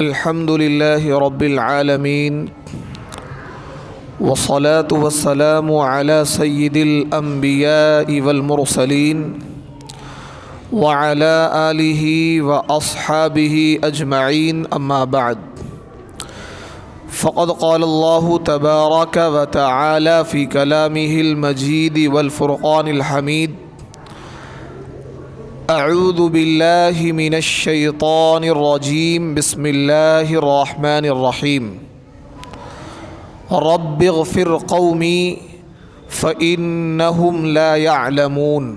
الحمد لله رب العالمين والصلاة والسلام على سيد الأنبياء والمرسلين وعلى آله وأصحابه أجمعين أما بعد فقد قال الله تبارك وتعالى في كلامه المجيد والفرقان الحميد اعوذ باللہ من الشیطان الرجیم بسم اللہ الرحمن الرحیم رب اغفر قومی فإنہم لا يعلمون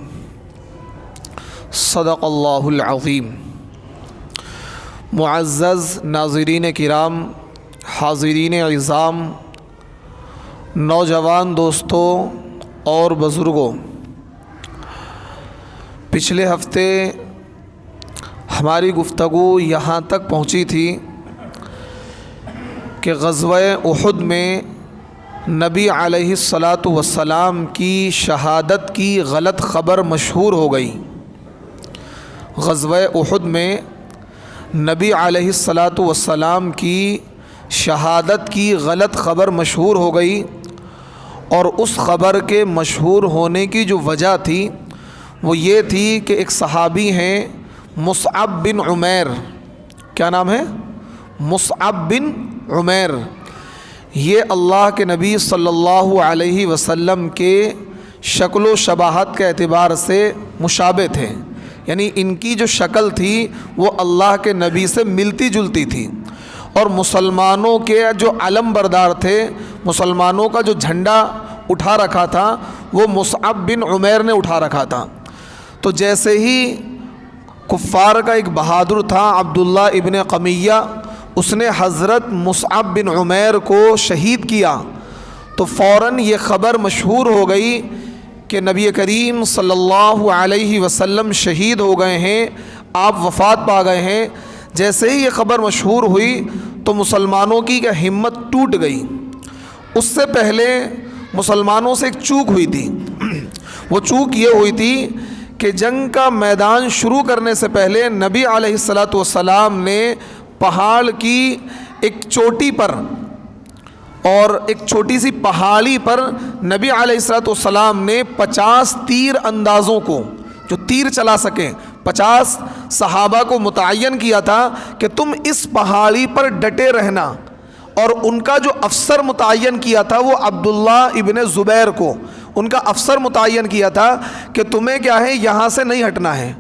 صدق اللہ العظیم۔ معزز ناظرین کرام، حاضرین عظام، نوجوان دوستوں اور بزرگوں، پچھلے ہفتے ہماری گفتگو یہاں تک پہنچی تھی کہ غزوہ احد میں نبی علیہ الصلاۃ والسلام کی شہادت کی غلط خبر مشہور ہو گئی۔ غزوہ احد میں نبی علیہ الصلاۃ والسلام کی شہادت کی غلط خبر مشہور ہو گئی، اور اس خبر کے مشہور ہونے کی جو وجہ تھی وہ یہ تھی کہ ایک صحابی ہیں مصعب بن عمیر۔ کیا نام ہے؟ مصعب بن عمیر۔ یہ اللہ کے نبی صلی اللہ علیہ وسلم کے شکل و شباہت کے اعتبار سے مشابہ تھے، یعنی ان کی جو شکل تھی وہ اللہ کے نبی سے ملتی جلتی تھی، اور مسلمانوں کے جو علم بردار تھے، مسلمانوں کا جو جھنڈا اٹھا رکھا تھا وہ مصعب بن عمیر نے اٹھا رکھا تھا۔ تو جیسے ہی کفار کا ایک بہادر تھا عبداللہ ابن قمیہ، اس نے حضرت مصعب بن عمیر کو شہید کیا، تو فوراً یہ خبر مشہور ہو گئی کہ نبی کریم صلی اللہ علیہ وسلم شہید ہو گئے ہیں، آپ وفات پا گئے ہیں۔ جیسے ہی یہ خبر مشہور ہوئی تو مسلمانوں کی ہمت ٹوٹ گئی۔ اس سے پہلے مسلمانوں سے ایک چوک ہوئی تھی۔ وہ چوک یہ ہوئی تھی کہ جنگ کا میدان شروع کرنے سے پہلے نبی علیہ الصلاۃ والسلام نے پہاڑ کی ایک چوٹی پر، اور ایک چھوٹی سی پہاڑی پر نبی علیہ الصلاۃ والسلام نے 50 تیر اندازوں کو، جو تیر چلا سکیں، 50 صحابہ کو متعین کیا تھا کہ تم اس پہاڑی پر ڈٹے رہنا، اور ان کا جو افسر متعین کیا تھا وہ عبداللہ ابن زبیر کو، ان کا افسر متعین کیا تھا کہ تمہیں کیا ہے، یہاں سے نہیں ہٹنا ہے۔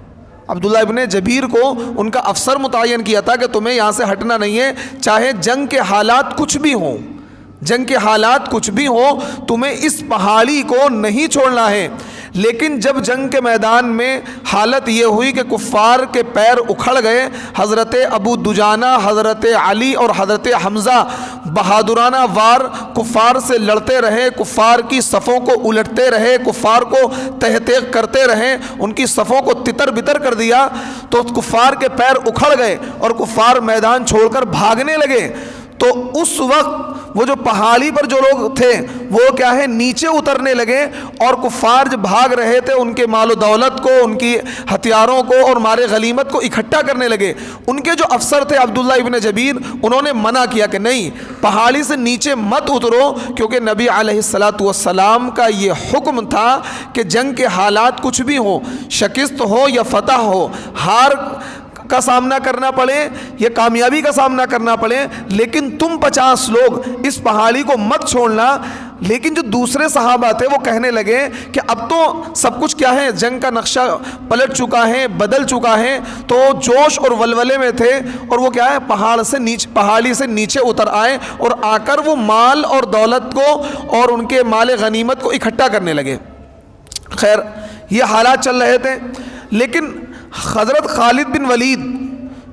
عبداللہ ابن جبیر کو ان کا افسر متعین کیا تھا کہ تمہیں یہاں سے ہٹنا نہیں ہے، چاہے جنگ کے حالات کچھ بھی ہوں، جنگ کے حالات کچھ بھی ہوں، تمہیں اس پہاڑی کو نہیں چھوڑنا ہے۔ لیکن جب جنگ کے میدان میں حالت یہ ہوئی کہ کفار کے پیر اکھڑ گئے، حضرت ابو دجانہ، حضرت علی اور حضرت حمزہ بہادرانہ وار کفار سے لڑتے رہے، کفار کی صفوں کو الٹتے رہے، کفار کو تہتیغ کرتے رہے، ان کی صفوں کو تتر بتر کر دیا، تو کفار کے پیر اکھڑ گئے اور کفار میدان چھوڑ کر بھاگنے لگے۔ تو اس وقت وہ جو پہاڑی پر جو لوگ تھے وہ کیا ہے، نیچے اترنے لگے، اور کفار جو بھاگ رہے تھے ان کے مال و دولت کو، ان کی ہتھیاروں کو اور مال غنیمت کو اکٹھا کرنے لگے۔ ان کے جو افسر تھے عبداللہ ابن جبیر، انہوں نے منع کیا کہ نہیں، پہاڑی سے نیچے مت اترو، کیونکہ نبی علیہ الصلاۃ والسلام کا یہ حکم تھا کہ جنگ کے حالات کچھ بھی ہوں، شکست ہو یا فتح ہو، ہار کا سامنا کرنا پڑے یا کامیابی کا سامنا کرنا پڑے، لیکن تم 50 لوگ اس پہاڑی کو مت چھوڑنا۔ لیکن جو دوسرے صحابہ تھے وہ کہنے لگے کہ اب تو سب کچھ کیا ہے، جنگ کا نقشہ پلٹ چکا ہے، بدل چکا ہے، تو جوش اور ولولے میں تھے، اور وہ کیا ہے، پہاڑی سے نیچے اتر آئے، اور آ کر وہ مال اور دولت کو اور ان کے مال غنیمت کو اکٹھا کرنے لگے۔ خیر، یہ حالات چل رہے تھے، لیکن حضرت خالد بن ولید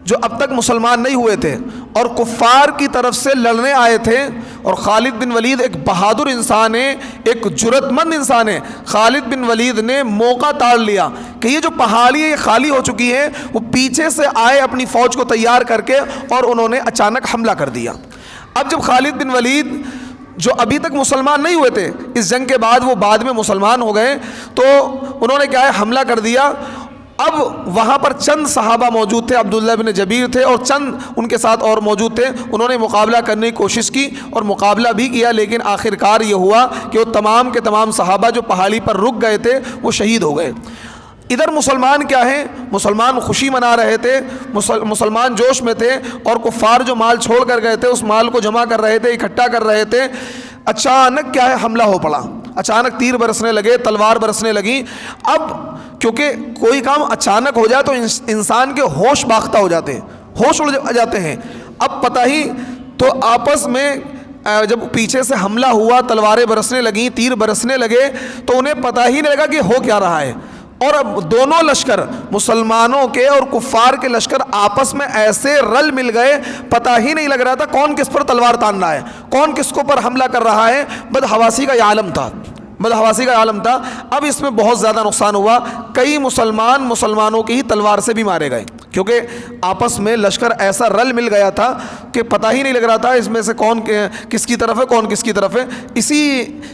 جو اب تک مسلمان نہیں ہوئے تھے اور کفار کی طرف سے لڑنے آئے تھے، اور خالد بن ولید ایک بہادر انسان ہے، ایک جرأت مند انسان ہے۔ خالد بن ولید نے موقع تاڑ لیا کہ یہ جو پہاڑی ہے یہ خالی ہو چکی ہے، وہ پیچھے سے آئے اپنی فوج کو تیار کر کے، اور انہوں نے اچانک حملہ کر دیا۔ اب جب خالد بن ولید جو ابھی تک مسلمان نہیں ہوئے تھے، اس جنگ کے بعد وہ بعد میں مسلمان ہو گئے، تو انہوں نے کیا ہے، حملہ کر دیا، اب وہاں پر چند صحابہ موجود تھے، عبداللہ بن جبیر تھے اور چند ان کے ساتھ اور موجود تھے. انہوں نے مقابلہ کرنے کی کوشش کی اور مقابلہ بھی کیا، لیکن آخرکار یہ ہوا کہ وہ تمام کے تمام صحابہ جو پہاڑی پر رک گئے تھے وہ شہید ہو گئے. ادھر مسلمان کیا ہیں، مسلمان خوشی منا رہے تھے، مسلمان جوش میں تھے، اور کفار جو مال چھوڑ کر گئے تھے اس مال کو جمع کر رہے تھے، اکٹھا کر رہے تھے. اچانک کیا ہے، حملہ ہو پڑا. اچانک تیر برسنے لگے، تلوار برسنے لگی. اب کیونکہ کوئی کام اچانک ہو جائے تو انسان کے ہوش باختہ ہو جاتے ہیں، ہوش اڑ جاتے ہیں. اب پتہ ہی تو آپس میں جب پیچھے سے حملہ ہوا، تلواریں برسنے لگیں، تیر برسنے لگے، تو انہیں پتہ ہی نہیں لگا کہ ہو کیا رہا ہے. اور اب دونوں لشکر، مسلمانوں کے اور کفار کے لشکر آپس میں ایسے رل مل گئے، پتہ ہی نہیں لگ رہا تھا کون کس پر تلوار تان رہا ہے، کون کس کو پر حملہ کر رہا ہے. بدحواسی کا یہ عالم تھا، بدحواسی کا عالم تھا. اب اس میں بہت زیادہ نقصان ہوا. کئی مسلمانوں کی ہی تلوار سے بھی مارے گئے، کیونکہ آپس میں لشکر ایسا رل مل گیا تھا کہ پتہ ہی نہیں لگ رہا تھا اس میں سے کون کس کی طرف ہے، کون کس کی طرف ہے.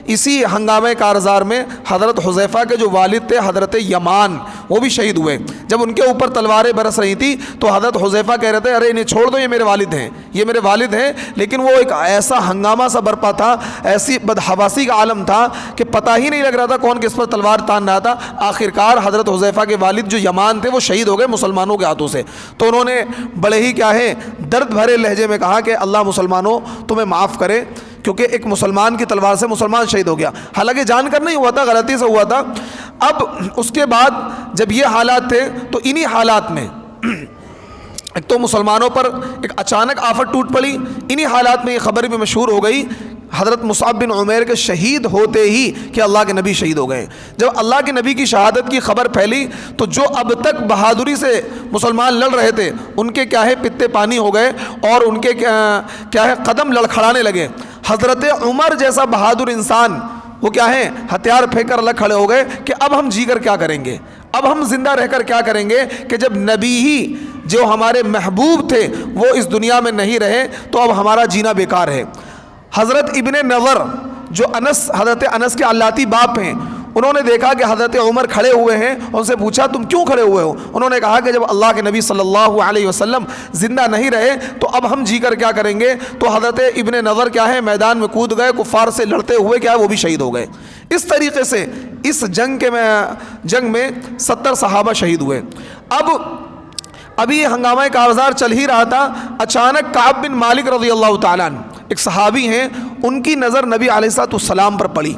اسی ہنگامے کارزار میں حضرت حذیفہ کے جو والد تھے حضرت یمان، وہ بھی شہید ہوئے. جب ان کے اوپر تلواریں برس رہی تھی تو حضرت حذیفہ کہہ رہے تھے ارے انہیں چھوڑ دو، یہ میرے والد ہیں، یہ میرے والد ہیں. لیکن وہ ایک ایسا ہنگامہ سا برپا تھا، ایسی بدحواسی کا عالم تھا کہ پتہ ہی نہیں لگ رہا تھا کون کس پر تلوار تان رہا تھا. آخرکار حضرت حذیفہ کے والد جو یمان تھے وہ شہید ہو گئے مسلمانوں کے ہاتھوں سے. تو انہوں نے بڑے ہی کیا ہے درد بھرے لہجے میں کہا کہ اللہ مسلمانوں تمہیں معاف کرے، کیونکہ ایک مسلمان کی تلوار سے مسلمان شہید ہو گیا. حالانکہ جان کر نہیں ہوا تھا، غلطی سے ہوا تھا. اب اس کے بعد جب یہ حالات تھے تو انہی حالات میں ایک تو مسلمانوں پر ایک اچانک آفت ٹوٹ پڑی. انہی حالات میں یہ خبر بھی مشہور ہو گئی حضرت مصعب بن عمیر کے شہید ہوتے ہی کہ اللہ کے نبی شہید ہو گئے. جب اللہ کے نبی کی شہادت کی خبر پھیلی تو جو اب تک بہادری سے مسلمان لڑ رہے تھے ان کے کیا ہے پتے پانی ہو گئے اور ان کے کیا ہے قدم لڑکھڑانے لگے. حضرت عمر جیسا بہادر انسان وہ کیا ہے ہتھیار پھینک کر الگ کھڑے ہو گئے کہ اب ہم جی کر کیا کریں گے، اب ہم زندہ رہ کر کیا کریں گے کہ جب نبی ہی جو ہمارے محبوب تھے وہ اس دنیا میں نہیں رہے تو اب ہمارا جینا بیکار ہے. حضرت ابن نظر جو حضرت انس کے علاتی باپ ہیں، انہوں نے دیکھا کہ حضرت عمر کھڑے ہوئے ہیں، ان سے پوچھا تم کیوں کھڑے ہوئے ہو؟ انہوں نے کہا کہ جب اللہ کے نبی صلی اللہ علیہ وسلم زندہ نہیں رہے تو اب ہم جی کر کیا کریں گے. تو حضرت ابن نظر کیا ہے میدان میں کود گئے، کفار سے لڑتے ہوئے کیا ہے وہ بھی شہید ہو گئے. اس طریقے سے اس جنگ میں 70 صحابہ شہید ہوئے. ابھی یہ ہنگامہ کارزار چل ہی رہا تھا. اچانک کعب بن مالک رضی اللہ تعالیٰ عنہ ایک صحابی ہیں، ان کی نظر نبی علیہ الصلوۃ والسلام پر پڑی.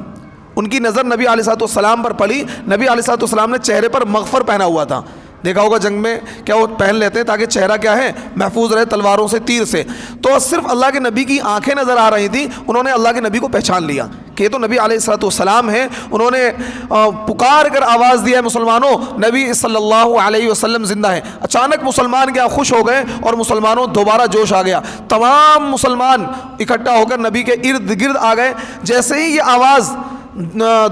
ان کی نظر نبی علیہ الصلوۃ والسلام پر پڑی. نبی علیہ الصلوۃ والسلام نے چہرے پر مغفر پہنا ہوا تھا. دیکھا ہوگا جنگ میں کیا وہ پہن لیتے ہیں تاکہ چہرہ کیا ہے محفوظ رہے تلواروں سے، تیر سے. تو صرف اللہ کے نبی کی آنکھیں نظر آ رہی تھیں. انہوں نے اللہ کے نبی کو پہچان لیا کہ یہ تو نبی علیہ الصلوۃ والسلام ہیں. انہوں نے پکار کر آواز دیا مسلمانوں نبی صلی اللہ علیہ وسلم زندہ ہے. اچانک مسلمان کیا خوش ہو گئے اور مسلمانوں دوبارہ جوش آ گیا. تمام مسلمان اکٹھا ہو کر نبی کے ارد گرد آ گئے. جیسے ہی یہ آواز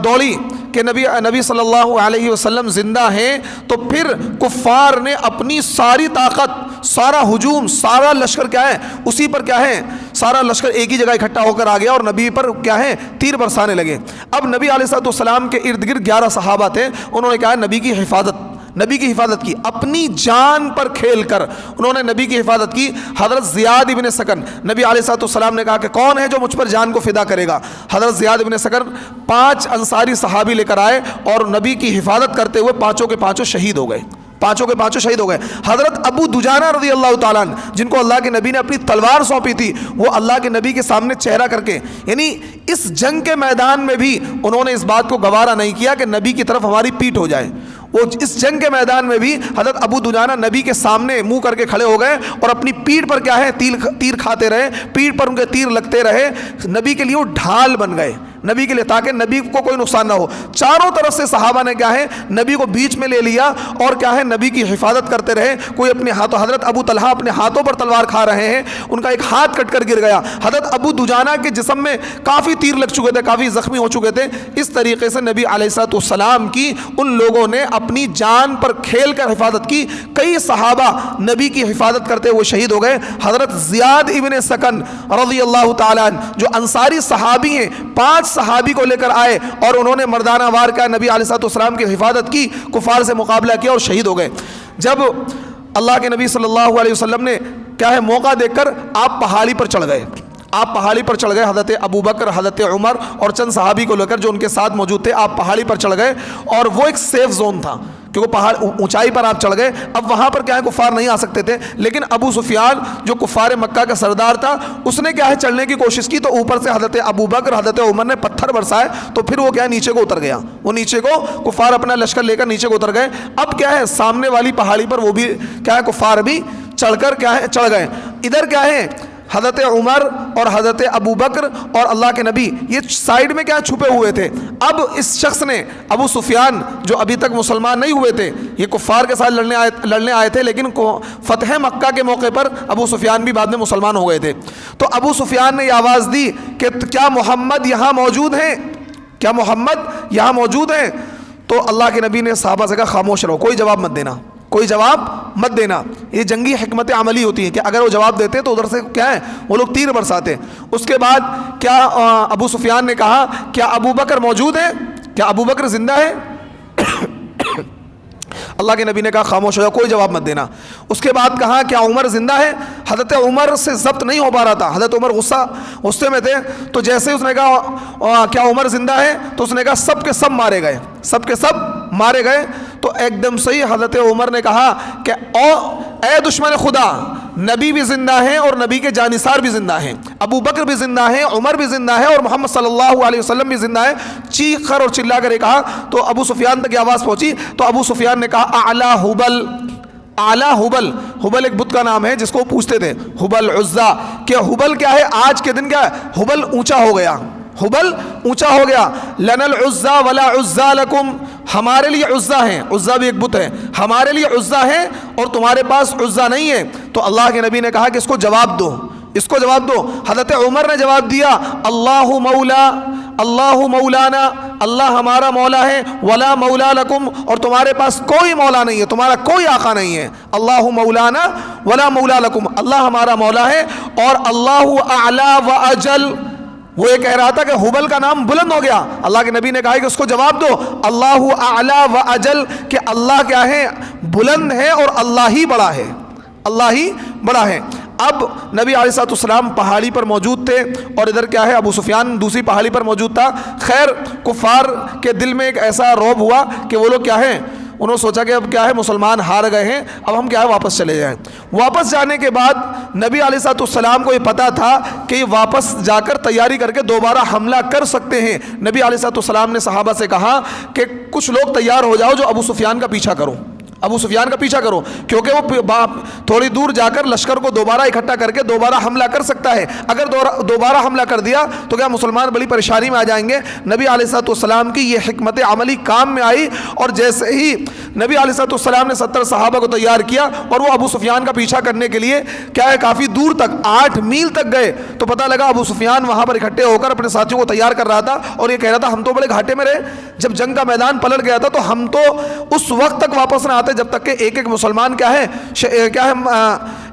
دوڑی کہ نبی صلی اللہ علیہ وسلم زندہ ہیں تو پھر کفار نے اپنی ساری طاقت، سارا ہجوم، سارا لشکر کیا ہے اسی پر کیا ہے سارا لشکر ایک ہی جگہ اکٹھا ہو کر آ گیا اور نبی پر کیا ہے تیر برسانے لگے. اب نبی علیہ الصلوۃ والسلام کے ارد گرد 11 صحابہ تھے. انہوں نے کہا نبی کی حفاظت کی، اپنی جان پر کھیل کر انہوں نے نبی کی حفاظت کی. حضرت زیاد ابن سکن، نبی علیہ الصلوۃ والسلام نے کہا کہ کون ہے جو مجھ پر جان کو فدا کرے گا؟ حضرت زیاد ابن سکن 5 انصاری صحابی لے کر آئے اور نبی کی حفاظت کرتے ہوئے پانچوں کے پانچوں شہید ہو گئے. حضرت ابو دجانہ رضی اللہ تعالیٰ عنہ جن کو اللہ کے نبی نے اپنی تلوار سونپی تھی، وہ اللہ کے نبی کے سامنے چہرہ کر کے، یعنی اس جنگ کے میدان میں بھی انہوں نے اس بات کو گوارا نہیں کیا کہ نبی کی طرف ہماری پیٹھ ہو جائے. وہ اس جنگ کے میدان میں بھی حضرت ابو دجانہ نبی کے سامنے منہ کر کے کھڑے ہو گئے اور اپنی پیٹھ پر کیا ہے تیر کھاتے رہے، پیٹھ پر ان کے تیر لگتے رہے. نبی کے لیے وہ ڈھال بن گئے نبی کے لیے تاکہ نبی کو کوئی نقصان نہ ہو. چاروں طرف سے صحابہ نے کیا ہے نبی کو بیچ میں لے لیا اور کیا ہے نبی کی حفاظت کرتے رہے. کوئی اپنے ہاتھوں، حضرت ابو طلحہ اپنے ہاتھوں پر تلوار کھا رہے ہیں، ان کا ایک ہاتھ کٹ کر گر گیا. حضرت ابو دجانہ کے جسم میں کافی تیر لگ چکے تھے، کافی زخمی ہو چکے تھے. اس طریقے سے نبی علیہ الصلوۃ والسلام کی ان لوگوں نے اپنی جان پر کھیل کر حفاظت کی. کئی صحابہ نبی کی حفاظت کرتے ہوئے شہید ہو گئے. حضرت زیاد ابن سکن رضی اللہ تعالیٰ عنہ جو انصاری صحابی ہیں، 5 5 صحابی کو لے کر آئے اور انہوں نے مردانہ وار کا نبی علیہ الصلوۃ والسلام کی حفاظت کی، کفار سے مقابلہ کیا اور شہید ہو گئے۔ جب اللہ کے نبی صلی اللہ علیہ وسلم نے کیا ہے موقع دیکھ کر آپ پہاڑی پر چڑھ گئے، آپ پہاڑی پر چڑھ گئے، حضرت ابو بکر، حضرت عمر اور چند صحابی کو لے کر جو ان کے ساتھ موجود تھے، آپ پہاڑی پر چڑھ گئے اور وہ ایک سیف زون تھا کیونکہ پہاڑ اونچائی پر آپ چڑھ گئے، اب وہاں پر کیا ہے کفار نہیں آ سکتے تھے، لیکن ابو سفیان جو کفار مکہ کا سردار تھا اس نے کیا ہے چڑھنے کی کوشش کی، تو اوپر سے حضرت ابو بکر حضرت عمر نے پتھر برسائے تو پھر وہ کیا ہے نیچے کو اتر گیا، وہ نیچے کو کفار اپنا لشکر لے کر نیچے کو اتر گئے۔ اب کیا ہے سامنے والی پہاڑی پر وہ بھی کیا ہے کفار بھی چڑھ کر کیا ہے چڑھ گئے، ادھر کیا ہے حضرت عمر اور حضرت ابو بکر اور اللہ کے نبی یہ سائیڈ میں کیا چھپے ہوئے تھے۔ اب اس شخص نے ابو سفیان جو ابھی تک مسلمان نہیں ہوئے تھے، یہ کفار کے ساتھ لڑنے آئے تھے، لیکن فتح مکہ کے موقع پر ابو سفیان بھی بعد میں مسلمان ہو گئے تھے، تو ابو سفیان نے یہ آواز دی کہ کیا محمد یہاں موجود ہیں، کیا محمد یہاں موجود ہیں؟ تو اللہ کے نبی نے صحابہ سے کہا خاموش رہو، کوئی جواب مت دینا، کوئی جواب مت دینا۔ یہ جنگی حکمت عملی ہوتی ہے کہ اگر وہ جواب دیتے تو ادھر سے کیا ہے وہ لوگ تیر برساتے۔ اس کے بعد کیا ابو سفیان نے کہا کیا ابو بکر موجود ہیں، کیا ابو بکر زندہ ہے؟ اللہ کے نبی نے کہا خاموش ہو جاؤ، کوئی جواب مت دینا۔ اس کے بعد کہا کیا عمر زندہ ہے؟ حضرت عمر سے ضبط نہیں ہو پا رہا تھا، حضرت عمر غصے میں تھے، تو جیسے اس نے کہا کیا عمر زندہ ہے تو اس نے کہا سب کے سب مارے گئے، سب کے سب مارے گئے۔ تو ایک دم صحیح حضرت عمر نے کہا کہ اے دشمن خدا، نبی بھی زندہ ہیں اور نبی کے جانثار بھی زندہ ہیں، ابو بکر بھی زندہ ہیں، عمر بھی زندہ ہے اور محمد صلی اللہ علیہ وسلم بھی زندہ ہے۔ چیخ کر اور چلا کر یہ کہا تو ابو سفیان تک یہ آواز پہنچی، تو ابو سفیان نے کہا اعلیٰ ہبل، اعلیٰ ہبل، ہبل ایک بت کا نام ہے جس کو پوچھتے تھے، ہبل عزا، کہ ہبل کیا ہے آج کے دن کیا ہے ہبل اونچا ہو گیا، ہبل اونچا ہو گیا۔ لنا العزا ولا عزا لکم، ہمارے لیے عزا ہیں، عزا بھی ایک بت ہے، ہمارے لیے عزا ہے اور تمہارے پاس عزا نہیں ہے۔ تو اللہ کے نبی نے کہا کہ اس کو جواب دو، اس کو جواب دو۔ حضرت عمر نے جواب دیا اللہ مولا، اللہ مولانا، اللہ ہمارا مولا ہے، ولا مولا لکم، اور تمہارے پاس کوئی مولا نہیں ہے، تمہارا کوئی آقا نہیں ہے۔ اللہ مولانا ولا مولا لکم، اللہ ہمارا مولا ہے اور اللہ اعلی و اجل۔ وہ یہ کہہ رہا تھا کہ ہبل کا نام بلند ہو گیا، اللہ کے نبی نے کہا کہ اس کو جواب دو اللہ اعلی و اجل، کہ اللہ کیا ہے بلند ہے اور اللہ ہی بڑا ہے، اللہ ہی بڑا ہے۔ اب نبی علیہ الصلوۃ والسلام پہاڑی پر موجود تھے اور ادھر کیا ہے ابو سفیان دوسری پہاڑی پر موجود تھا۔ خیر کفار کے دل میں ایک ایسا رعب ہوا کہ وہ لوگ کیا ہے انہوں نے سوچا کہ اب کیا ہے مسلمان ہار گئے ہیں، اب ہم کیا ہے واپس چلے جائیں۔ واپس جانے کے بعد نبی علیہ الصلوۃ والسلام کو یہ پتا تھا کہ یہ واپس جا کر تیاری کر کے دوبارہ حملہ کر سکتے ہیں۔ نبی علیہ الصلوۃ والسلام نے صحابہ سے کہا کہ کچھ لوگ تیار ہو جاؤ جو ابو سفیان کا پیچھا کرو، ابو سفیان کا پیچھا کرو، کیونکہ وہ تھوڑی دور جا کر لشکر کو دوبارہ اکٹھا کر کے دوبارہ حملہ کر سکتا ہے۔ اگر دوبارہ حملہ کر دیا تو کیا مسلمان بڑی پریشانی میں آ جائیں گے۔ نبی علیہ الصلوۃ والسلام کی یہ حکمت عملی کام میں آئی، اور جیسے ہی نبی علیہ الصلوۃ والسلام نے 70 صحابہ کو تیار کیا اور وہ ابو سفیان کا پیچھا کرنے کے لیے کیا ہے کافی دور تک 8 میل تک گئے، تو پتہ لگا ابو سفیان وہاں پر اکٹھے ہو کر اپنے ساتھیوں کو تیار کر رہا تھا اور یہ کہہ رہا تھا ہم تو بڑے گھاٹے میں رہے، جب جنگ کا میدان پلٹ گیا تھا تو ہم تو اس وقت تک واپس نہ آتے جب تک کہ ایک مسلمان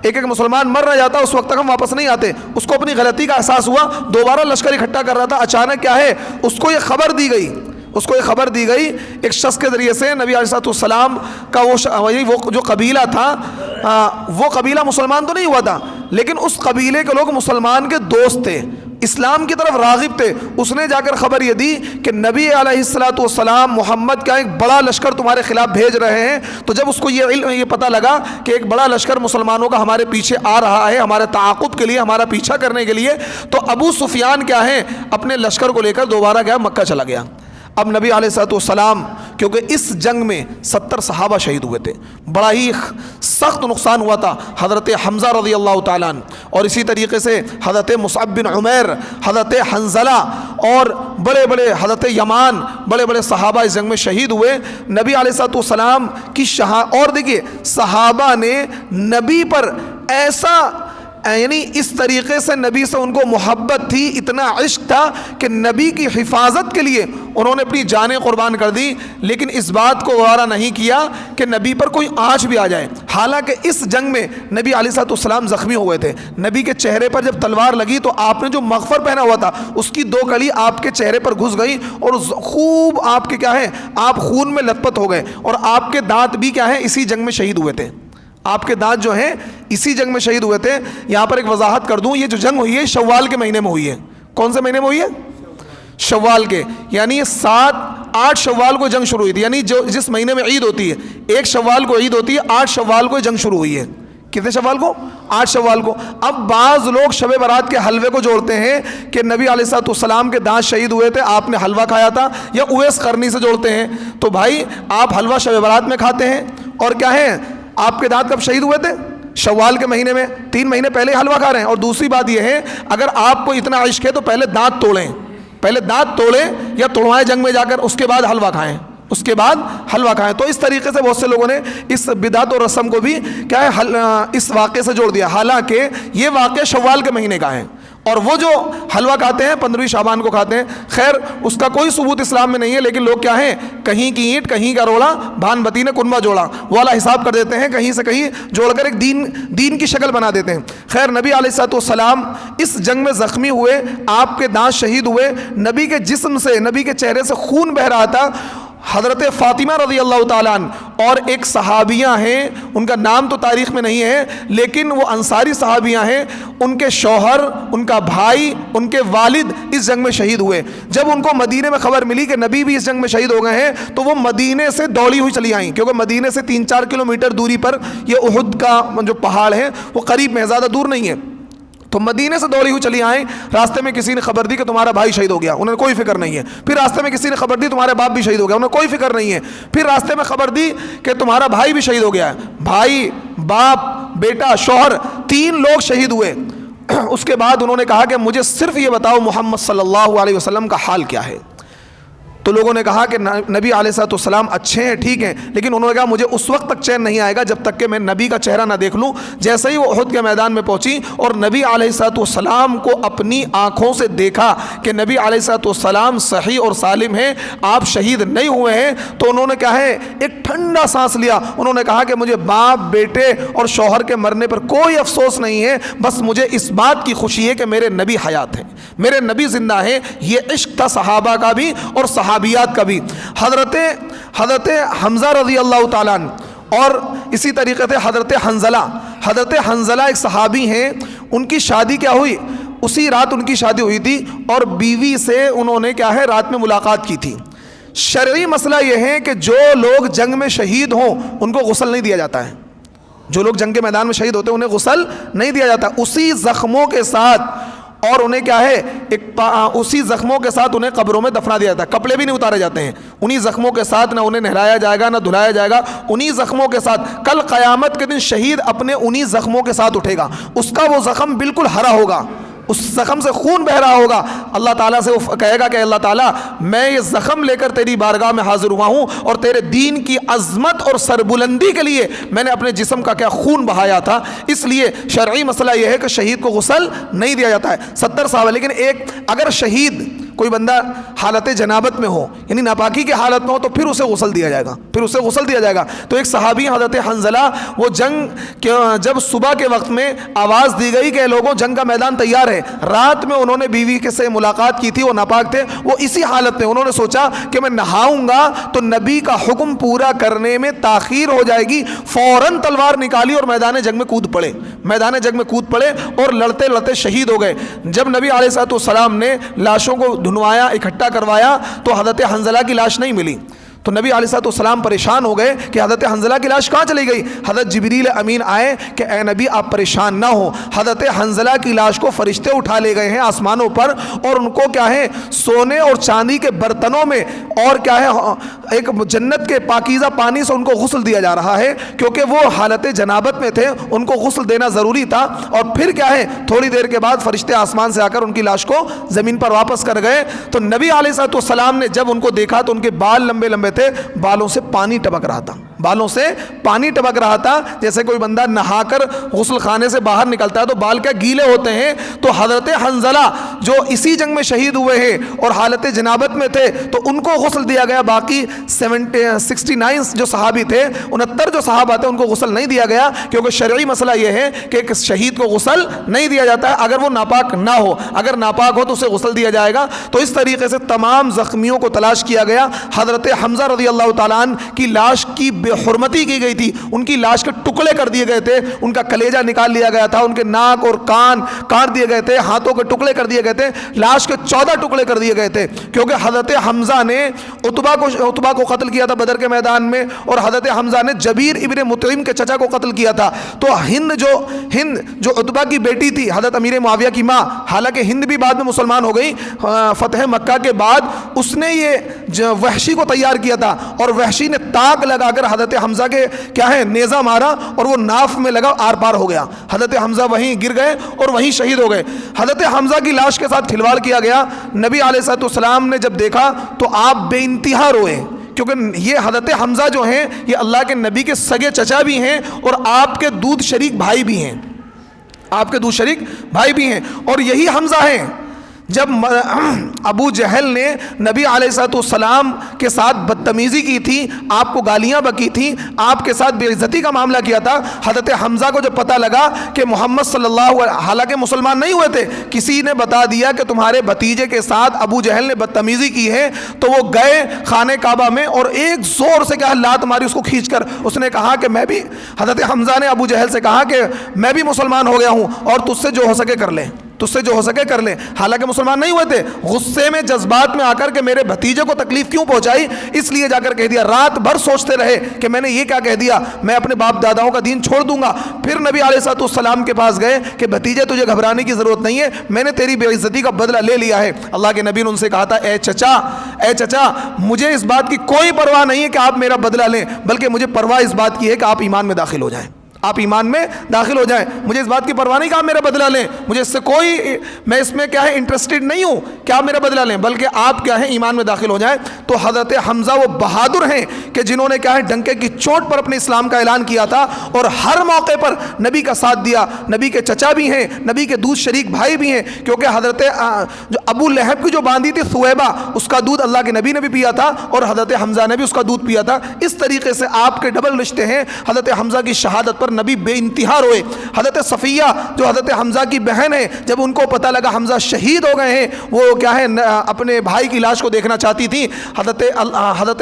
ایک مسلمان مر نہ جاتا، اس وقت تک ہم واپس نہیں آتے۔ اس کو اپنی غلطی کا احساس ہوا، دوبارہ لشکر اکٹھا کر رہا تھا، اچانک کیا ہے اس کو یہ خبر دی گئی، اس کو یہ خبر دی گئی ایک شخص کے ذریعے سے، نبی علیہ السلام کا وہ جو قبیلہ تھا وہ قبیلہ مسلمان تو نہیں ہوا تھا، لیکن اس قبیلے کے لوگ مسلمان کے دوست تھے، اسلام کی طرف راغب تھے۔ اس نے جا کر خبر یہ دی کہ نبی علیہ السلام محمد کا ایک بڑا لشکر تمہارے خلاف بھیج رہے ہیں۔ تو جب اس کو یہ پتہ لگا کہ ایک بڑا لشکر مسلمانوں کا ہمارے پیچھے آ رہا ہے، ہمارے تعاقب کے لیے، ہمارا پیچھا کرنے کے لیے، تو ابو سفیان کیا ہے اپنے لشکر کو لے کر دوبارہ گیا مکہ چلا گیا۔ اب نبی علیہ السلام کیونکہ اس جنگ میں 70 صحابہ شہید ہوئے تھے، بڑا ہی سخت نقصان ہوا تھا حضرت حمزہ رضی اللہ تعالیٰ عنہ، اور اسی طریقے سے حضرت مصعب بن عمیر، حضرت حنظلہ اور بڑے بڑے حضرت یمان، بڑے بڑے صحابہ اس جنگ میں شہید ہوئے۔ نبی علیہ السلام کی اور دیکھیے صحابہ نے نبی پر ایسا یعنی اس طریقے سے نبی سے ان کو محبت تھی، اتنا عشق تھا کہ نبی کی حفاظت کے لیے انہوں نے اپنی جانیں قربان کر دی، لیکن اس بات کو گوارا نہیں کیا کہ نبی پر کوئی آنچ بھی آ جائے۔ حالانکہ اس جنگ میں نبی علیہ السلام زخمی ہوئے تھے. نبی کے چہرے پر جب تلوار لگی تو آپ نے جو مغفر پہنا ہوا تھا اس کی 2 کڑی آپ کے چہرے پر گھس گئی اور خوب آپ کے کیا ہے آپ خون میں لت پت ہو گئے, اور آپ کے دانت بھی کیا ہے اسی جنگ میں شہید ہوئے تھے. آپ کے دانت جو ہیں اسی جنگ میں شہید ہوئے تھے. یہاں پر ایک وضاحت کر دوں, یہ جو جنگ ہوئی ہے شوال کے مہینے میں ہوئی ہے. کون سے مہینے میں ہوئی ہے؟ شوال کے, یعنی 7-8 شوال کو جنگ شروع ہوئی تھی. یعنی جس مہینے میں عید ہوتی ہے 1 شوال کو عید ہوتی ہے, 8 شوال کو جنگ شروع ہوئی ہے. کتنے شوال کو؟ 8 شوال کو. اب بعض لوگ شب برات کے حلوے کو جوڑتے ہیں کہ نبی علیہ السلام کے دانت شہید ہوئے تھے, آپ نے حلوہ کھایا تھا, یا اویس قرنی سے جوڑتے ہیں. تو بھائی آپ حلوہ شب برات میں کھاتے ہیں, اور کیا ہے آپ کے دانت کب شہید ہوئے تھے؟ شوال کے مہینے میں. 3 مہینے پہلے حلوہ کھا رہے ہیں. اور دوسری بات یہ ہے, اگر آپ کو اتنا عشق ہے تو پہلے دانت توڑیں, پہلے دانت توڑیں یا توڑوائیں جنگ میں جا کر, اس کے بعد حلوہ کھائیں, اس کے بعد حلوہ کھائیں. تو اس طریقے سے بہت سے لوگوں نے اس بدعت و رسم کو بھی کیا ہے اس واقعے سے جوڑ دیا, حالانکہ یہ واقعہ شوال کے مہینے کا ہے. اور وہ جو حلوہ کھاتے ہیں 15ویں شعبان کو کھاتے ہیں, خیر اس کا کوئی ثبوت اسلام میں نہیں ہے, لیکن لوگ کیا ہیں کہیں کی اینٹ کہیں کا روڑا, بھان بتی نے کنبہ جوڑا والا حساب کر دیتے ہیں, کہیں سے کہیں جوڑ کر ایک دین کی شکل بنا دیتے ہیں. خیر نبی علیہ السلام اس جنگ میں زخمی ہوئے, آپ کے دانت شہید ہوئے, نبی کے جسم سے نبی کے چہرے سے خون بہہ رہا تھا. حضرت فاطمہ رضی اللہ تعالیٰ عنہ اور ایک صحابیہ ہیں, ان کا نام تو تاریخ میں نہیں ہے لیکن وہ انصاری صحابیہ ہیں, ان کے شوہر, ان کا بھائی, ان کے والد اس جنگ میں شہید ہوئے. جب ان کو مدینے میں خبر ملی کہ نبی بھی اس جنگ میں شہید ہو گئے ہیں تو وہ مدینے سے دوڑی ہوئی چلی آئیں, کیونکہ مدینے سے 3-4 کلومیٹر دوری پر یہ احد کا جو پہاڑ ہے وہ قریب میں, زیادہ دور نہیں ہے. تو مدینے سے دوڑی ہوئی چلی آئیں. راستے میں کسی نے خبر دی کہ تمہارا بھائی شہید ہو گیا, انہیں کوئی فکر نہیں ہے. پھر راستے میں کسی نے خبر دی تمہارے باپ بھی شہید ہو گیا, انہیں کوئی فکر نہیں ہے. پھر راستے میں خبر دی کہ تمہارا بھائی بھی شہید ہو گیا ہے. بھائی, باپ, بیٹا, شوہر, 3 لوگ شہید ہوئے. اس کے بعد انہوں نے کہا کہ مجھے صرف یہ بتاؤ محمد صلی اللہ علیہ وسلم کا حال کیا ہے. تو لوگوں نے کہا کہ نبی علیہ السلام اچھے ہیں, ٹھیک ہیں, لیکن انہوں نے کہا مجھے اس وقت تک چین نہیں آئے گا جب تک کہ میں نبی کا چہرہ نہ دیکھ لوں. جیسے ہی وہ احد کے میدان میں پہنچی اور نبی علیہ السلام کو اپنی آنکھوں سے دیکھا کہ نبی علیہ السلام صحیح اور سالم ہیں, آپ شہید نہیں ہوئے ہیں, تو انہوں نے کیا ہے ایک ٹھنڈا سانس لیا. انہوں نے کہا کہ مجھے باپ, بیٹے اور شوہر کے مرنے پر کوئی افسوس نہیں ہے, بس مجھے اس بات کی خوشی ہے کہ میرے نبی حیات ہیں, میرے نبی زندہ ہیں. یہ عشق تھا صحابہ کا بھی اور صحابیات کا بھی. حضرت حمزہ رضی اللہ تعالیٰ عنہ اور اسی طریقے سے حضرت حنظلہ ایک صحابی ہیں, ان کی شادی کیا ہوئی, اسی رات ان کی شادی ہوئی تھی اور بیوی سے انہوں نے کیا ہے رات میں ملاقات کی تھی. شرعی مسئلہ یہ ہے کہ جو لوگ جنگ میں شہید ہوں ان کو غسل نہیں دیا جاتا ہے. جو لوگ جنگ کے میدان میں شہید ہوتے ہیں انہیں غسل نہیں دیا جاتا. اسی زخموں کے ساتھ اور انہیں کیا ہے اسی زخموں کے ساتھ انہیں قبروں میں دفنا دیا جاتا ہے. کپڑے بھی نہیں اتارے جاتے ہیں. انہی زخموں کے ساتھ نہ انہیں نہلایا جائے گا نہ دھلایا جائے گا. انہی زخموں کے ساتھ کل قیامت کے دن شہید اپنے انہی زخموں کے ساتھ اٹھے گا. اس کا وہ زخم بالکل ہرا ہوگا, اس زخم سے خون بہ رہا ہوگا. اللہ تعالیٰ سے وہ کہے گا کہ اللہ تعالیٰ میں یہ زخم لے کر تیری بارگاہ میں حاضر ہوا ہوں اور تیرے دین کی عظمت اور سربلندی کے لیے میں نے اپنے جسم کا کیا خون بہایا تھا. اس لیے شرعی مسئلہ یہ ہے کہ شہید کو غسل نہیں دیا جاتا ہے. 70 صحابہ, لیکن ایک اگر شہید کوئی بندہ حالت جنابت میں ہو یعنی ناپاکی کی حالت میں ہو تو پھر اسے غسل دیا جائے گا. تو ایک صحابی حضرت حنظلہ, وہ جنگ جب صبح کے وقت میں آواز دی گئی کہ لوگوں جنگ کا میدان تیار ہے, رات میں انہوں نے بیوی کے سے ملاقات کی تھی, وہ ناپاک تھے, وہ اسی حالت میں انہوں نے سوچا کہ میں نہاؤں گا تو نبی کا حکم پورا کرنے میں تاخیر ہو جائے گی. فوراً تلوار نکالی اور میدان جنگ میں کود پڑے اور لڑتے لڑتے شہید ہو گئے. جب نبی علیہ السلام نے لاشوں کو دھنوایا, اکٹھا کروایا تو حضرت حنظلہ کی لاش نہیں ملی. تو نبی علیہ السلام پریشان ہو گئے کہ حضرت حنظلہ کی لاش کہاں چلی گئی. حضرت جبریل امین آئے کہ اے نبی آپ پریشان نہ ہو, حضرت حنظلہ کی لاش کو فرشتے اٹھا لے گئے ہیں آسمانوں پر, اور ان کو کیا ہے سونے اور چاندی کے برتنوں میں اور کیا ہے ایک جنت کے پاکیزہ پانی سے ان کو غسل دیا جا رہا ہے, کیونکہ وہ حالت جنابت میں تھے, ان کو غسل دینا ضروری تھا. اور پھر کیا ہے تھوڑی دیر کے بعد فرشتے آسمان سے آ کر ان کی لاش کو زمین پر واپس کر گئے. تو نبی علیہ السلام نے جب ان کو دیکھا تو ان کے بال لمبے لمبے تھے, بالوں سے پانی ٹپک رہا تھا, بالوں سے پانی ٹپک رہا تھا، جیسے کوئی بندہ نہا کر غسل خانے سے باہر نکلتا ہے تو بال کیا گیلے ہوتے ہیں، تو حضرت حنظلہ جو اسی جنگ میں شہید ہوئے ہیں اور حالت جنابت میں تھے تو ان کو غسل دیا گیا، باقی 69 جو صحابی تھے، 69 جو صحابہ تھے ان کو غسل نہیں دیا گیا، کیونکہ شرعی مسئلہ یہ ہے کہ ایک شہید کو غسل نہیں دیا جاتا ہے اگر وہ ناپاک نہ ہو، اگر ناپاک ہو تو اسے غسل دیا جائے گا۔ تو اس طریقے سے تمام زخمیوں کو تلاش کیا گیا، حضرت حمزہ رضی اللہ تعالیٰ عنہ کی لاش کی بے حرمتی کی گئی تھی، ان کی لاش کے ٹکڑے کر دیے گئے تھے، ان کا کلیجہ نکال لیا گیا تھا، ان کے ناک اور کان کاٹ دیے گئے تھے، ہاتھوں کے ٹکڑے کر دیے گئے تھے، لاش کے 14 ٹکڑے کر دیے گئے تھے، کیونکہ حضرت حمزہ نے عتبہ کو قتل کیا تھا بدر کے میدان میں، اور حضرت حمزہ نے جبیر ابن مطعم کے چچا کو قتل کیا تھا۔ تو ہند جو عتبہ کی بیٹی تھی حضرت امیر معاویہ کی ماں، حالانکہ ہند بھی بعد میں مسلمان ہو گئی فتح مکہ کے بعد، اس نے یہ وحشی کو تیار کیا تھا، اور وحشی نے تاک لگا کر حضرت حمزہ کے نیزہ مارا اور وہ ناف میں لگا، آر پار ہو گیا، حضرت حمزہ وہیں گر گئے اور وہیں شہید ہو گئے۔ حضرت حمزہ کی لاش کے ساتھ کھلواڑ کیا گیا، نبی علیہ الصلوۃ والسلام نے جب دیکھا تو آپ بے انتہا روئے، کیونکہ یہ حضرت حمزہ جو ہیں یہ اللہ کے نبی کے سگے چچا بھی ہیں اور آپ کے دودھ شریک بھائی بھی ہیں، آپ کے دودھ شریک بھائی بھی ہیں، اور یہی حمزہ ہیں جب ابو جہل نے نبی علیہ الصلوۃ والسلام کے ساتھ بدتمیزی کی تھی، آپ کو گالیاں بکی تھیں، آپ کے ساتھ بے عزتی کا معاملہ کیا تھا، حضرت حمزہ کو جب پتہ لگا کہ محمد صلی اللہ علیہ وسلم، حالانکہ مسلمان نہیں ہوئے تھے، کسی نے بتا دیا کہ تمہارے بھتیجے کے ساتھ ابو جہل نے بدتمیزی کی ہے، تو وہ گئے خانہ کعبہ میں اور ایک زور سے کہا، لات ماری اس کو کھینچ کر، اس نے کہا کہ میں بھی، حضرت حمزہ نے ابو جہل سے کہا کہ میں بھی مسلمان ہو گیا ہوں اور تجھ سے جو ہو سکے کر لیں، تجھ سے جو ہو سکے کر لیں، حالانکہ مسلمان نہیں ہوئے تھے، غصے میں جذبات میں آ کر کہ میرے بھتیجے کو تکلیف کیوں پہنچائی، اس لیے جا کر کہہ دیا، رات بھر سوچتے رہے کہ میں نے یہ کیا کہہ دیا، میں اپنے باپ داداؤں کا دین چھوڑ دوں گا۔ پھر نبی علیہ الصلوۃ والسلام کے پاس گئے کہ بھتیجے تجھے گھبرانے کی ضرورت نہیں ہے، میں نے تیری بے عزتی کا بدلہ لے لیا ہے۔ اللہ کے نبی نے ان سے کہا تھا، اے چچا مجھے اس بات کی کوئی پرواہ نہیں ہے کہ آپ میرا بدلہ لیں، بلکہ مجھے پرواہ اس بات کی ہے کہ آپ ایمان میں داخل ہو جائیں، آپ ایمان میں داخل ہو جائیں، مجھے اس بات کی پرواہ نہیں کہ آپ میرا بدلہ لیں، مجھے اس سے کوئی، میں اس میں کیا ہے انٹرسٹڈ نہیں ہوں کہ آپ میرا بدلہ لیں، بلکہ آپ کیا ہے ایمان میں داخل ہو جائیں۔ تو حضرت حمزہ وہ بہادر ہیں کہ جنہوں نے کیا ہے ڈنکے کی چوٹ پر اپنے اسلام کا اعلان کیا تھا اور ہر موقع پر نبی کا ساتھ دیا، نبی کے چچا بھی ہیں، نبی کے دودھ شریک بھائی بھی ہیں، کیونکہ حضرت جو ابو لہب کی جو باندھی تھی ثویبہ، اس کا دودھ اللہ کے نبی نے بھی پیا تھا اور حضرت حمزہ نے بھی اس کا دودھ پیا تھا، اس طریقے سے آپ کے ڈبل رشتے ہیں۔ حضرت حمزہ کی شہادت پر نبی بے انتہا روئے۔ حضرت صفیہ جو حضرت حمزہ کی بہن ہے، جب ان کو پتہ لگا حمزہ شہید ہو گئے ہیں، وہ کیا ہے اپنے بھائی کی لاش کو دیکھنا چاہتی تھی، حضرت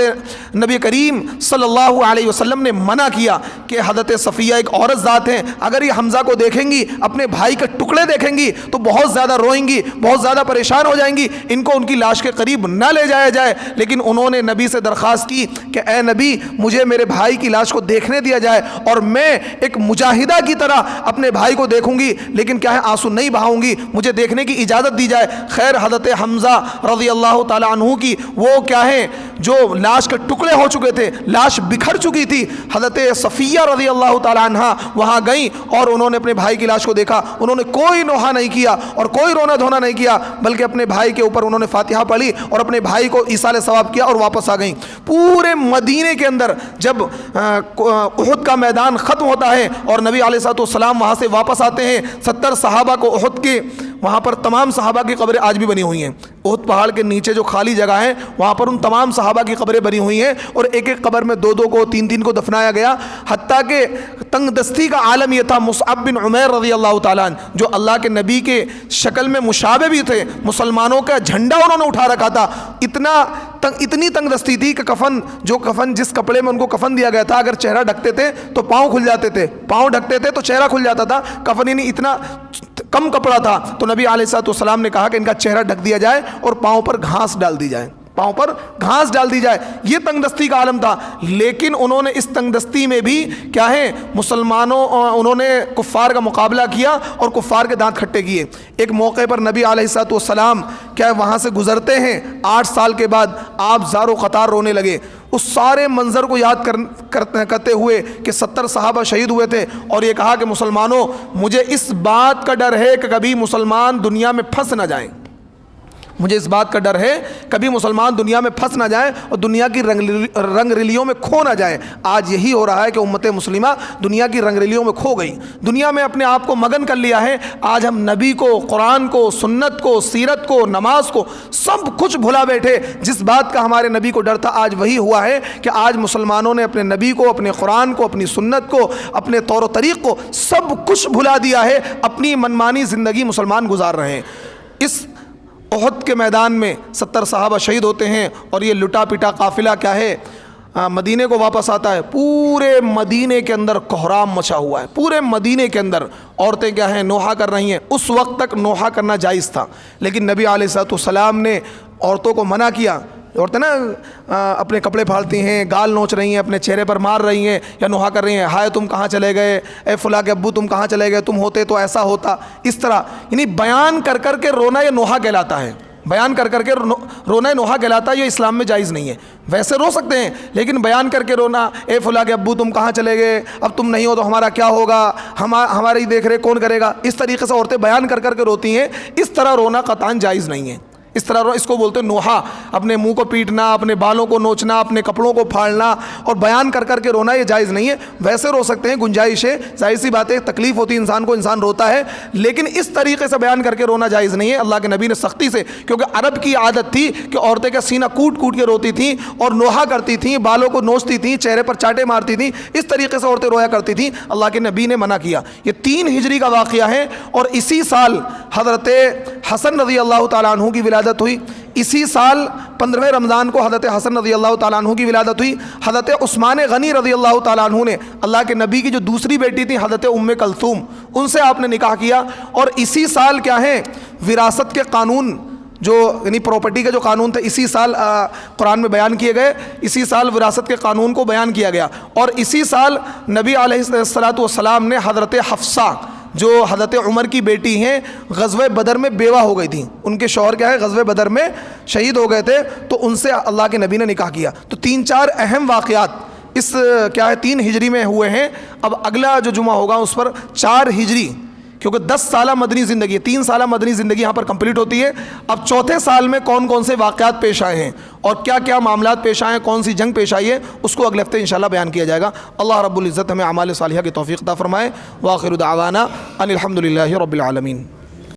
نبی کریم صلی اللہ علیہ وسلم نے منع کیا کہ حضرت صفیہ ایک عورت ذات ہیں، اگر یہ حمزہ کو دیکھیں گی، اپنے بھائی کے ٹکڑے دیکھیں گی تو بہت زیادہ روئیں گی، بہت زیادہ پریشان ہو جائیں گی، ان کو ان کی لاش کے قریب نہ لے جایا جائے۔ لیکن انہوں نے نبی سے درخواست کی کہ اے نبی مجھے میرے بھائی کی لاش کو دیکھنے دیا جائے اور میں ایک مجاہدہ کی طرح اپنے بھائی کو دیکھوں گی، لیکن کیا ہے آنسو نہیں بہاؤں گی، مجھے دیکھنے کی اجازت دی جائے۔ خیر حضرت حمزہ رضی اللہ تعالیٰ عنہ کی وہ کیا ہے جو لاش کے ٹکڑے ہو چکے تھے، لاش بکھر چکی تھی، حضرت صفیہ رضی اللہ تعالیٰ عنہ وہاں گئیں اور انہوں نے اپنے بھائی کی لاش کو دیکھا، انہوں نے کوئی نوحہ نہیں کیا اور کوئی رونا دھونا نہیں کیا، بلکہ اپنے بھائی کے اوپر انہوں نے فاتحہ پڑھی اور اپنے بھائی کو ایصال ثواب کیا اور واپس آ گئیں۔ پورے مدینے کے اندر جب احد کا میدان ختم ہوتا ہے اور نبی علیہ الصلوۃ والسلام وہاں سے واپس آتے ہیں، 70 صحابہ کو احد کے، وہاں پر تمام صحابہ کی قبریں آج بھی بنی ہوئی ہیں، احد پہاڑ کے نیچے جو خالی جگہ ہے وہاں پر ان تمام صحابہ کی قبریں بنی ہوئی ہیں اور ایک ایک قبر میں 2 کو 3 کو دفنایا گیا، حتیٰ کہ تنگ دستی کا عالم یہ تھا۔ مصعب بن عمیر رضی اللہ تعالیٰ عنہ جو اللہ کے نبی کے شکل میں مشابہ بھی تھے، مسلمانوں کا جھنڈا انہوں نے اٹھا رکھا تھا، اتنی تنگ دستی تھی کہ کفن جس کپڑے میں ان کو کفن دیا گیا تھا، اگر چہرہ ڈھکتے تھے تو پاؤں کھل جاتے تھے، پاؤں ڈھکتے تھے تو چہرہ کھل جاتا تھا، کفن یعنی اتنا کم کپڑا تھا۔ تو نبی علیہ الصلوۃ والسلام نے کہا کہ ان کا چہرہ ڈھک دیا جائے اور پاؤں پر گھاس ڈال دی جائے، پاؤں پر گھاس ڈال دی جائے۔ یہ تنگ دستی کا عالم تھا، لیکن انہوں نے اس تنگ دستی میں بھی کیا ہے انہوں نے کفار کا مقابلہ کیا اور کفار کے دانت کھٹے کیے۔ ایک موقع پر نبی علیہ الصلوۃ والسلام کیا وہاں سے گزرتے ہیں، 8 سال کے بعد آپ زار و قطار رونے لگے، اس سارے منظر کو یاد کرتے ہوئے کہ 70 صحابہ شہید ہوئے تھے، اور یہ کہا کہ مسلمانوں مجھے اس بات کا ڈر ہے کہ کبھی مسلمان دنیا میں پھنس نہ جائیں، مجھے اس بات کا ڈر ہے کبھی مسلمان دنیا میں پھنس نہ جائیں اور دنیا کی رنگ ریلیوں میں کھو نہ جائیں۔ آج یہی ہو رہا ہے کہ امت مسلمہ دنیا کی رنگ ریلیوں میں کھو گئی، دنیا میں اپنے آپ کو مگن کر لیا ہے۔ آج ہم نبی کو، قرآن کو، سنت کو، سیرت کو، نماز کو، سب کچھ بھلا بیٹھے۔ جس بات کا ہمارے نبی کو ڈر تھا آج وہی ہوا ہے کہ آج مسلمانوں نے اپنے نبی کو، اپنے قرآن کو، اپنی سنت کو، اپنے طور و طریق کو سب کچھ بھلا دیا ہے، اپنی منمانی زندگی مسلمان گزار رہے ہیں۔ اس احد کے میدان میں 70 صحابہ شہید ہوتے ہیں اور یہ لٹا پٹا قافلہ کیا ہے مدینے کو واپس آتا ہے۔ پورے مدینے کے اندر کوہرام مچا ہوا ہے، پورے مدینے کے اندر عورتیں کیا ہیں نوحہ کر رہی ہیں۔ اس وقت تک نوحہ کرنا جائز تھا، لیکن نبی علیہ الصلوۃ والسلام نے عورتوں کو منع کیا۔ عورتیں نا اپنے کپڑے پھاڑتی ہیں، گال نوچ رہی ہیں، اپنے چہرے پر مار رہی ہیں یا نوحہ کر رہی ہیں، ہائے تم کہاں چلے گئے، اے فلاں کے ابو تم کہاں چلے گئے، تم ہوتے تو ایسا ہوتا۔ اس طرح یعنی بیان کر کر کے رونا یہ نوحہ کہلاتا ہے، بیان کر کر کے رونا نوحہ کہلاتا ہے، یہ اسلام میں جائز نہیں ہے۔ ویسے رو سکتے ہیں لیکن بیان کر کے رونا، اے فلاں کے ابو تم کہاں چلے گئے، اب تم نہیں ہو تو ہمارا کیا ہوگا، ہماری دیکھ ریکھ کون کرے گا، اس طریقے سے عورتیں بیان کر کر کے روتی ہیں۔ اس طرح رونا قطعاً جائز نہیں ہے۔ اس طرح اس کو بولتے ہیں نوحہ، اپنے منہ کو پیٹنا، اپنے بالوں کو نوچنا، اپنے کپڑوں کو پھاڑنا اور بیان کر کر کے رونا، یہ جائز نہیں ہے۔ ویسے رو سکتے ہیں، گنجائش ہے، ظاہر سی بات ہے، تکلیف ہوتی ہے انسان کو، انسان روتا ہے، لیکن اس طریقے سے بیان کر کے رونا جائز نہیں ہے۔ اللہ کے نبی نے سختی سے، کیونکہ عرب کی عادت تھی کہ عورتیں کا سینہ کوٹ کوٹ کے روتی تھیں اور نوحہ کرتی تھیں، بالوں کو نوچتی تھیں، چہرے پر چاٹے مارتی تھیں، اس طریقے سے عورتیں رویا کرتی تھیں۔ اللہ کے نبی نے منع کیا۔ یہ 3 ہجری کا واقعہ ہے اور اسی سال حضرت حسن رضی اللہ تعالیٰ عنہ کی ولادت ہوئی۔ اسی سال 15 رمضان کو حضرت حسن رضی اللہ تعالیٰ عنہ کی ولادت ہوئی۔ حضرت عثمان غنی رضی اللہ تعالیٰ عنہ نے اللہ کے نبی کی جو دوسری بیٹی تھی حضرت کلثوم، ان سے آپ نے نکاح کیا۔ اور اسی سال کیا ہے وراثت کے قانون، جو یعنی پراپرٹی کا جو قانون تھا، اسی سال قرآن میں بیان کیے گئے، اسی سال وراثت کے قانون کو بیان کیا گیا۔ اور اسی سال نبی علیہ الصلوۃ والسلام نے حضرت حفصہ جو حضرت عمر کی بیٹی ہیں، غزوہ بدر میں بیوہ ہو گئی تھیں، ان کے شوہر کیا ہے غزوہ بدر میں شہید ہو گئے تھے، تو ان سے اللہ کے نبی نے نکاح کیا۔ تو 3-4 اہم واقعات اس کیا ہے 3 ہجری میں ہوئے ہیں۔ اب اگلا جو جمعہ ہوگا اس پر 4 ہجری، کیونکہ 10 سالہ مدنی زندگی، 3 سالہ مدنی زندگی یہاں پر کمپلیٹ ہوتی ہے۔ اب چوتھے سال میں کون کون سے واقعات پیش آئے ہیں اور کیا کیا معاملات پیش آئے ہیں، کون سی جنگ پیش آئی ہے، اس کو اگلے ہفتے انشاءاللہ بیان کیا جائے گا۔ اللہ رب العزت ہمیں اعمال صالحہ کی توفیق عطا فرمائے۔ وآخر دعوانا ان الحمد للہ رب العالمین۔